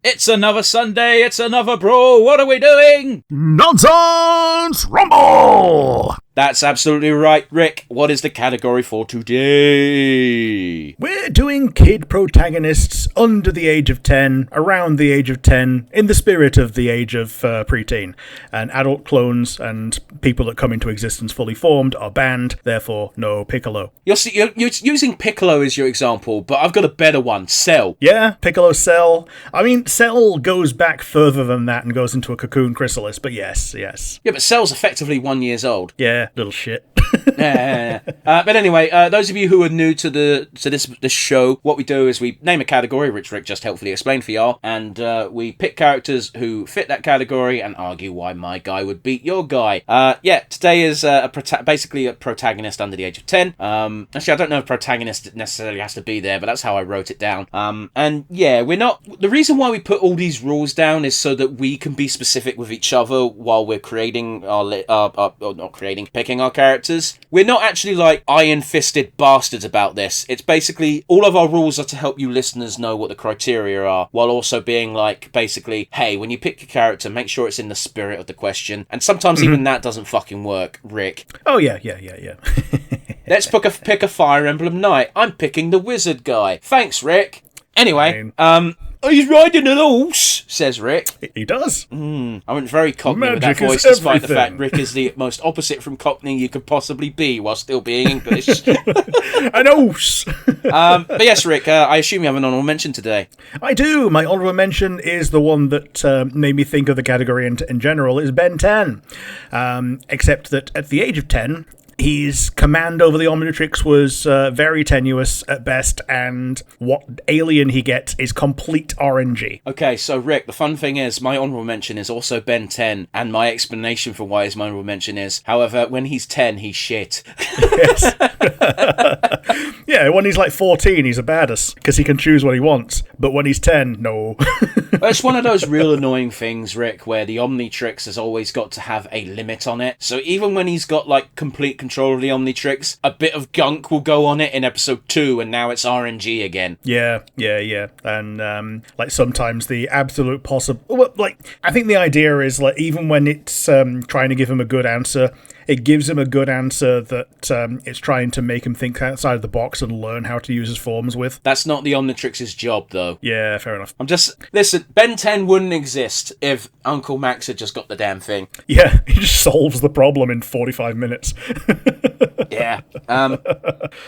It's another Sunday, it's another brawl, what are we doing? Nonsense Rumble! That's absolutely right, Rick. What is the category for today? We're doing kid protagonists under the age of 10, around the age of 10, in the spirit of the age of preteen. And adult clones and people that come into existence fully formed are banned, therefore no Piccolo. You're using Piccolo as your example, but I've got a better one, Cell. Yeah, Piccolo, Cell. I mean, Cell goes back further than that and goes into a cocoon chrysalis, but yes. Yeah, but Cell's effectively 1 year old. Yeah, little shit. Yeah. But anyway, those of you who are new to this show, what we do is we name a category, which Rick just helpfully explained for y'all, and we pick characters who fit that category and argue why my guy would beat your guy. Today is basically a protagonist under the age of 10. Actually, I don't know if protagonist necessarily has to be there, but that's how I wrote it down. And yeah, we're not... The reason why we put all these rules down is so that we can be specific with each other while we're creating picking our characters. We're not actually like iron-fisted bastards about this. It's basically all of our rules are to help you listeners know what the criteria are, while also being like, basically, hey, when you pick your character, make sure it's in the spirit of the question. And sometimes even that doesn't fucking work, Rick. Oh, yeah. Let's pick a Fire Emblem Knight. I'm picking the wizard guy. Thanks, Rick. Anyway, he's riding an horse, says Rick. He does. I went very Cockney Magic with that voice, despite the fact Rick is the most opposite from Cockney you could possibly be while still being English. An horse. But yes, Rick, I assume you have an honourable mention today. I do. My honourable mention is the one that made me think of the category in general, is Ben 10. Except that at the age of 10... his command over the Omnitrix was very tenuous at best, and what alien he gets is complete RNG. Okay, so Rick, the fun thing is, my honourable mention is also Ben 10, and my explanation for why his honourable mention is, however, when he's 10, he's shit. Yes. Yeah, when he's like 14, he's a badass, because he can choose what he wants, but when he's 10, no. It's one of those real annoying things, Rick, where the Omnitrix has always got to have a limit on it, so even when he's got, like, complete control of the Omnitrix, a bit of gunk will go on it in episode 2, and now it's RNG again. Yeah. And, like, sometimes the absolute possible... Well, like, I think the idea is, like, even when it's trying to give him a good answer, it gives him a good answer that it's trying to make him think outside of the box and learn how to use his forms with. That's not the Omnitrix's job, though. Yeah, fair enough. Listen, Ben 10 wouldn't exist if Uncle Max had just got the damn thing. Yeah, he just solves the problem in 45 minutes. Yeah.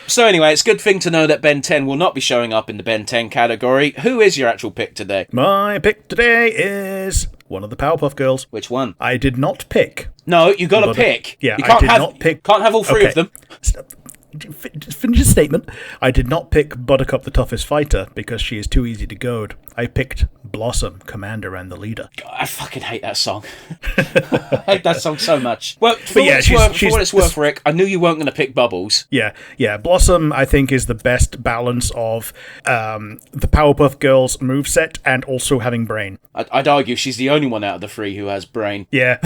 So anyway, it's a good thing to know that Ben 10 will not be showing up in the Ben 10 category. Who is your actual pick today? My pick today is one of the Powerpuff Girls. Which one? I did not pick. No, you got to pick. Yeah, you can't I did not pick. Can't have all three of them. Just finish your statement. I did not pick Buttercup the toughest fighter because she is too easy to goad. I picked Blossom, commander and the leader. God, I fucking hate that song. I hate that song so much. Well, for what it's worth, Rick, I knew you weren't going to pick Bubbles. Yeah. Blossom, I think, is the best balance of the Powerpuff Girls moveset and also having brain. I'd argue she's the only one out of the three who has brain. Yeah.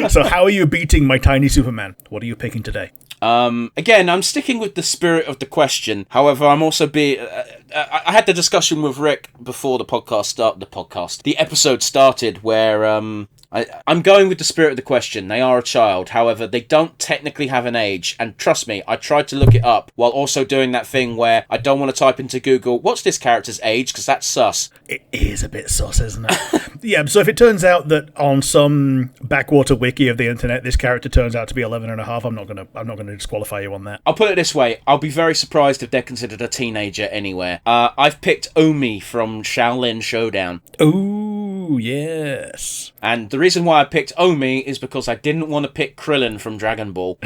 So how are you beating my tiny Superman? What are you picking today? Again, I'm sticking with the spirit of the question. However, I'm also I had the discussion with Rick before the episode started, where I'm going with the spirit of the question. They are a child. However, they don't technically have an age. And trust me, I tried to look it up while also doing that thing where I don't want to type into Google, what's this character's age? Because that's sus. It is a bit sus, isn't it? Yeah, so if it turns out that on some backwater wiki of the internet, this character turns out to be 11 and a half, I'm not going to disqualify you on that. I'll put it this way. I'll be very surprised if they're considered a teenager anywhere. I've picked Omi from Shaolin Showdown. Ooh, yes. And the reason why I picked Omi is because I didn't want to pick Krillin from Dragon Ball.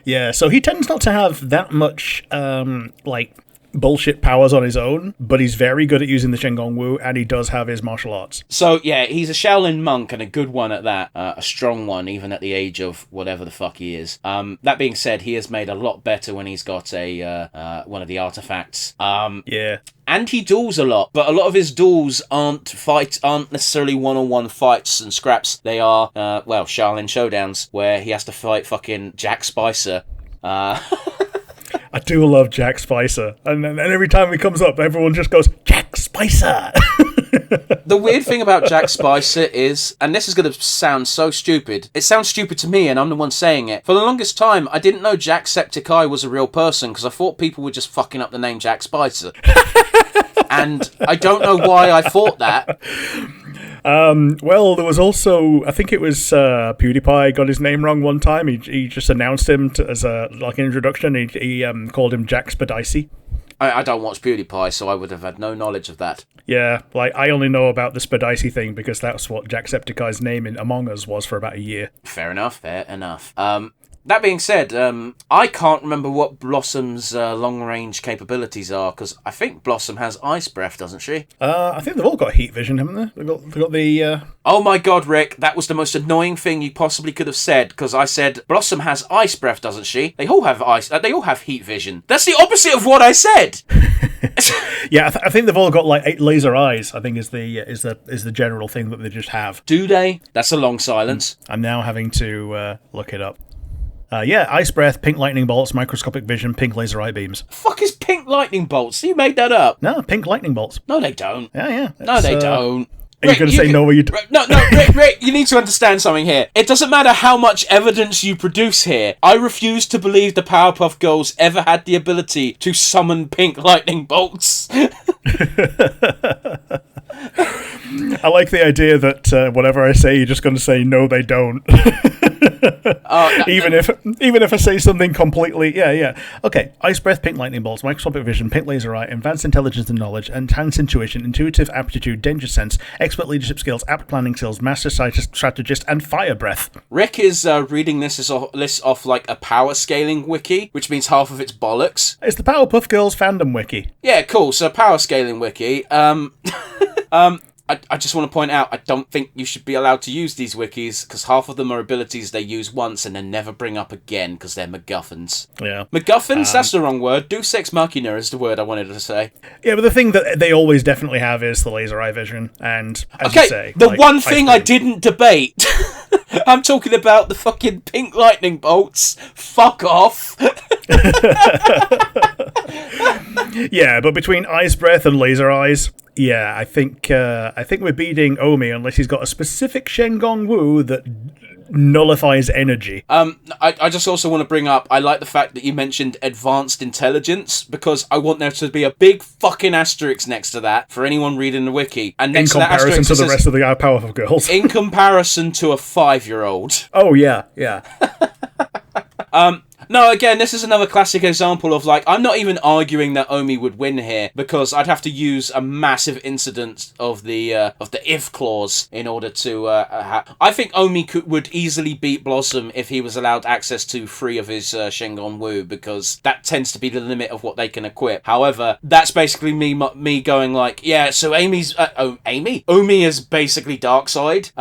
Yeah, so he tends not to have that much, bullshit powers on his own, but he's very good at using the Shengon Wu, and he does have his martial arts. So, yeah, he's a Shaolin monk, and a good one at that. A strong one, even at the age of whatever the fuck he is. That being said, he has made a lot better when he's got one of the artifacts. Yeah. And he duels a lot, but a lot of his duels aren't necessarily one-on-one fights and scraps. They are, Shaolin Showdowns, where he has to fight fucking Jack Spicer. I do love Jack Spicer. And every time he comes up, everyone just goes, Jack Spicer! The weird thing about Jack Spicer is, and this is going to sound so stupid, it sounds stupid to me and I'm the one saying it. For the longest time, I didn't know Jacksepticeye was a real person because I thought people were just fucking up the name Jack Spicer. And I don't know why I thought that. Well, there was also, I think it was PewDiePie got his name wrong one time. He just announced him as an introduction. He called him Jack Spadicy. I don't watch PewDiePie, so I would have had no knowledge of that. Yeah, I only know about the Spadicy thing because that's what Jacksepticeye's name in Among Us was for about a year. Fair enough. That being said, I can't remember what Blossom's long-range capabilities are, because I think Blossom has ice breath, doesn't she? I think they've all got heat vision, haven't they? They've got the... Oh my god, Rick, that was the most annoying thing you possibly could have said, because I said, Blossom has ice breath, doesn't she? They all have they all have heat vision. That's the opposite of what I said! Yeah, I think they've all got, 8 laser eyes, I think is the general thing that they just have. Do they? That's a long silence. I'm now having to look it up. Ice breath, pink lightning bolts, microscopic vision, pink laser eye beams. Fuck is pink lightning bolts? You made that up. No, pink lightning bolts. No, they don't. Yeah. No, they don't. Are you going to say no? No, Rick, you need to understand something here. It doesn't matter how much evidence you produce here. I refuse to believe the Powerpuff Girls ever had the ability to summon pink lightning bolts. I like the idea that whatever I say, you're just going to say no, they don't. Even if I say something completely, okay. Ice breath, pink lightning bolts, microscopic vision, pink laser eye, advanced intelligence and knowledge, enhanced intuition, intuitive aptitude, danger sense, expert leadership skills, apt planning skills, master strategist, and fire breath. Rick is reading this list off like a power scaling wiki, which means half of it's bollocks. It's the Powerpuff Girls fandom wiki. Yeah, cool. So power scaling wiki. I just want to point out, I don't think you should be allowed to use these wikis, because half of them are abilities they use once and then never bring up again, because they're MacGuffins. Yeah. MacGuffins? That's the wrong word. Deus Ex Machina is the word I wanted to say. Yeah, but the thing that they always definitely have is the laser eye vision, and as you say... the one thing I didn't debate... I'm talking about the fucking pink lightning bolts. Fuck off. Yeah, but between ice breath and laser eyes, yeah, I think we're beating Omi unless he's got a specific Shengon Wu that nullifies energy. I just also want to bring up, I like the fact that you mentioned advanced intelligence, because I want there to be a big fucking asterisk next to that for anyone reading the wiki. And next in comparison to the rest of the Powerpuff Girls. In comparison to a 5-year-old. Oh, yeah. No, again, this is another classic example of, I'm not even arguing that Omi would win here, because I'd have to use a massive incident of the if clause in order to, I think Omi would easily beat Blossom if he was allowed access to 3 of his Shengon Wu, because that tends to be the limit of what they can equip. However, that's basically me going so Omi is basically Darkseid.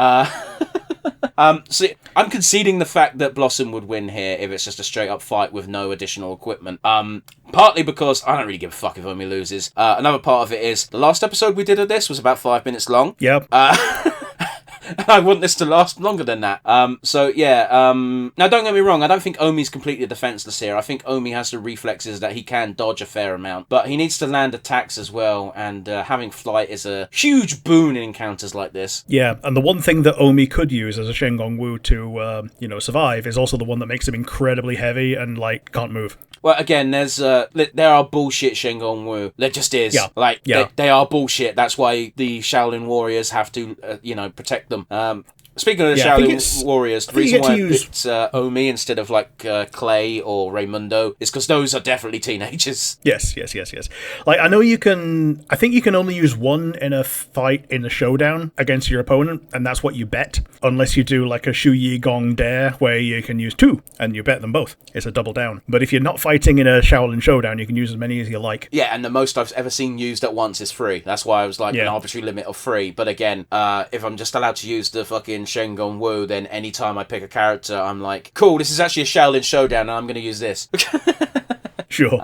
So I'm conceding the fact that Blossom would win here if it's just a straight up fight with no additional equipment. Partly because I don't really give a fuck if Omi loses. Another part of it is the last episode we did of this was about 5 minutes long. Yep. I want this to last longer than that. Now don't get me wrong, I don't think Omi's completely defenseless here. I think Omi has the reflexes that he can dodge a fair amount, but he needs to land attacks as well, and having flight is a huge boon in encounters like this. Yeah, and the one thing that Omi could use as a Shengon Wu to survive is also the one that makes him incredibly heavy and can't move. Well, again, there are bullshit Shengon Wu. There just is. Yeah. They are bullshit. That's why the Shaolin warriors have to, protect them. Speaking of the Shaolin warriors, the reason why I picked Omi instead of Clay or Raymundo is because those are definitely teenagers. Yes. I think you can only use one in a fight in a showdown against your opponent, and that's what you bet, unless you do a Shu Yi Gong Dare where you can use 2 and you bet them both. It's a double down. But if you're not fighting in a Shaolin showdown, you can use as many as you like. Yeah, and the most I've ever seen used at once is 3. That's why I was an arbitrary limit of 3. But again, if I'm just allowed to use the fucking Shengon Wu, then anytime I pick a character, I'm cool, this is actually a Shaolin showdown and I'm going to use this. Sure.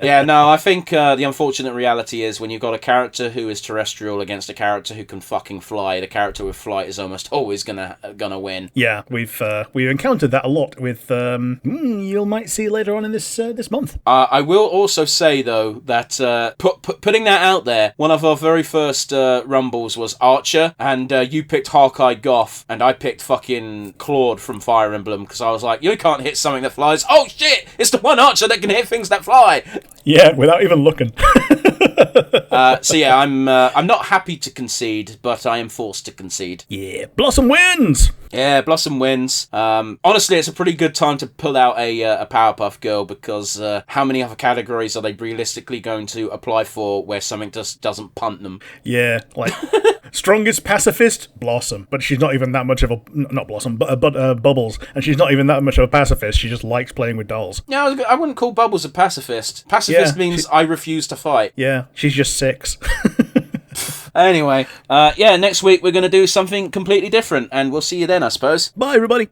Yeah, no, I think the unfortunate reality is when you've got a character who is terrestrial against a character who can fucking fly, the character with flight is almost always gonna win. Yeah, we've encountered that a lot with you might see later on in this month. I will also say though that putting that out there, one of our very first rumbles was Archer, and you picked Hawkeye Goth, and I picked fucking Claude from Fire Emblem because I was like, you can't hit something that flies. Oh shit! It's the one Archer that can hit things that fly. Yeah, without even looking. So yeah, I'm not happy to concede, but I am forced to concede. Yeah, Blossom wins. Yeah, Blossom wins. Honestly, it's a pretty good time to pull out a Powerpuff Girl because how many other categories are they realistically going to apply for where something just doesn't punt them? Yeah, like strongest pacifist, Blossom, but she's not even that much of a not Blossom, but Bubbles, and she's not even that much of a pacifist. She just likes playing with dolls. No, I wouldn't call Bubbles a pacifist. Pacifist means I refuse to fight. Yeah, she's just 6. Anyway, next week we're going to do something completely different, and we'll see you then, I suppose. Bye, everybody.